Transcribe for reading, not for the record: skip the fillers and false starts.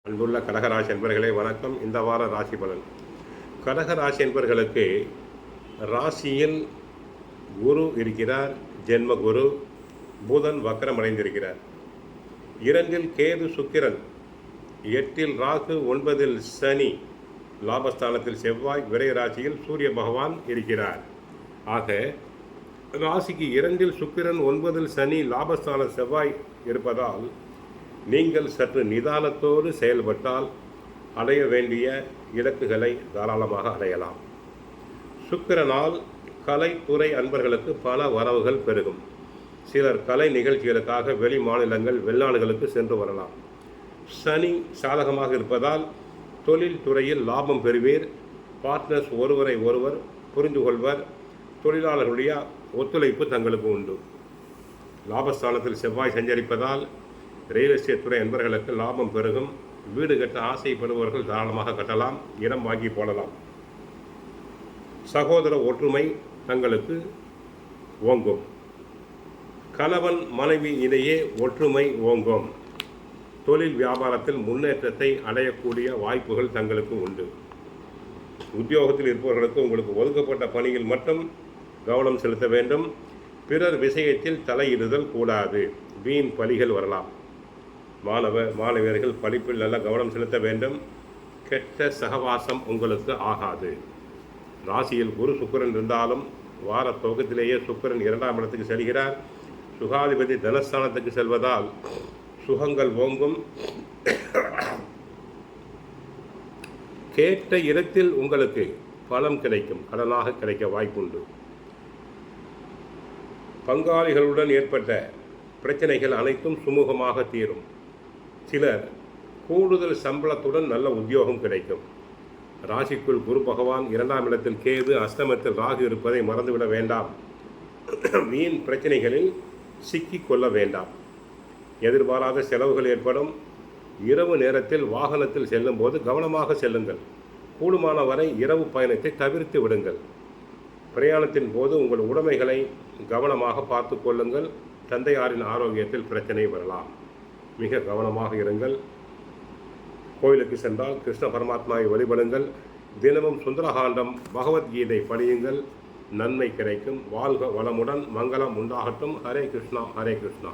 அன்புள்ள கடகராசி என்பர்களே வணக்கம். இந்த வார ராசி பலன். கடகராசி என்பர்களுக்கு ராசியில் குரு இருக்கிறார். ஜென்ம குரு. புதன் வக்கரமடைந்திருக்கிறார். 2இல் கேது சுக்கிரன், 8இல் ராகு, 9இல் சனி, லாபஸ்தானத்தில் செவ்வாய், விரை ராசியில் சூரிய பகவான் இருக்கிறார். ஆக ராசிக்கு 2இல் சுக்கிரன், 9இல் சனி, லாபஸ்தான செவ்வாய் இருப்பதால் நீங்கள் சற்று நிதானத்தோடு செயல்பட்டால் அடைய வேண்டிய இலக்குகளை தாராளமாக அடையலாம். சுக்கிரனால் கலைத்துறை அன்பர்களுக்கு பல வரவுகள் பெருகும். சிலர் கலை நிகழ்ச்சிகளுக்காக வெளி மாநிலங்கள், வெளிநாடுகளுக்கு சென்று வரலாம். சனி சாதகமாக இருப்பதால் தொழில் துறையில் லாபம் பெறுவீர். பார்ட்னர்ஸ் ஒருவரை ஒருவர் புரிந்து கொள்வர். தொழிலாளர்களுடைய ஒத்துழைப்பு தங்களுக்கு உண்டு. லாபஸ்தானத்தில் செவ்வாய் சஞ்சரிப்பதால் ரியல் எஸ்டேட் துறை அன்பர்களுக்கு லாபம் பெருகும். வீடு கட்ட ஆசைப்படுபவர்கள் தாராளமாக கட்டலாம். இடம் வாங்கி போடலாம். சகோதர ஒற்றுமை தங்களுக்கு ஓங்கும். கணவன் மனைவி இடையே ஒற்றுமை ஓங்கும். தொழில் வியாபாரத்தில் முன்னேற்றத்தை அடையக்கூடிய வாய்ப்புகள் தங்களுக்கு உண்டு. உத்தியோகத்தில் இருப்பவர்களுக்கு உங்களுக்கு ஒதுக்கப்பட்ட பணியில் மட்டும் கவனம் செலுத்த வேண்டும். பிறர் விஷயத்தில் தலையிடுதல் கூடாது. வீண் பலிகள் வரலாம். மாணவியர்கள் படிப்பில் நல்ல கவனம் செலுத்த வேண்டும். கெட்ட சகவாசம் உங்களுக்கு ஆகாது. ராசியில் குரு சுக்கிரன் இருந்தாலும் வார துவக்கத்திலேயே சுக்கிரன் 2ஆம் இடத்துக்கு செல்கிறார். சுகாதிபதி தனஸ்தானத்துக்கு செல்வதால் சுகங்கள் ஓங்கும். கேட்ட இடத்தில் உங்களுக்கு பலம் கிடைக்கும். கடனாக கிடைக்க வாய்ப்புண்டு. பங்காளிகளுடன் ஏற்பட்ட பிரச்சனைகள் அனைத்தும் சுமூகமாக தீரும். சிலர் கூடுதல் சம்பளத்துடன் நல்ல உத்தியோகம் கிடைக்கும். ராசிக்குள் குரு பகவான், 2ஆம் இடத்தில் கேது, அஷ்டமத்தில் ராகு இருப்பதை மறந்துவிட வேண்டாம். வீண் பிரச்சனைகளில் சிக்கிக் கொள்ள வேண்டாம். எதிர்பாராத செலவுகள் ஏற்படும். இரவு நேரத்தில் வாகனத்தில் செல்லும் போது கவனமாக செல்லுங்கள். கூடுமான வரை இரவு பயணத்தை தவிர்த்து விடுங்கள். பிரயாணத்தின் போது உங்கள் உடைமைகளை கவனமாக பார்த்து கொள்ளுங்கள். தந்தையாரின் ஆரோக்கியத்தில் பிரச்சனை வரலாம். மிக கவனமாக இருங்கள். கோயிலுக்கு சென்றால் கிருஷ்ண பரமாத்மாவை வழிபடுங்கள். தினமும் சுந்தரகாண்டம், பகவத்கீதை படியுங்கள். நன்மை கிடைக்கும். வாழ்க வளமுடன். மங்களம் உண்டாகட்டும். ஹரே கிருஷ்ணா, ஹரே கிருஷ்ணா.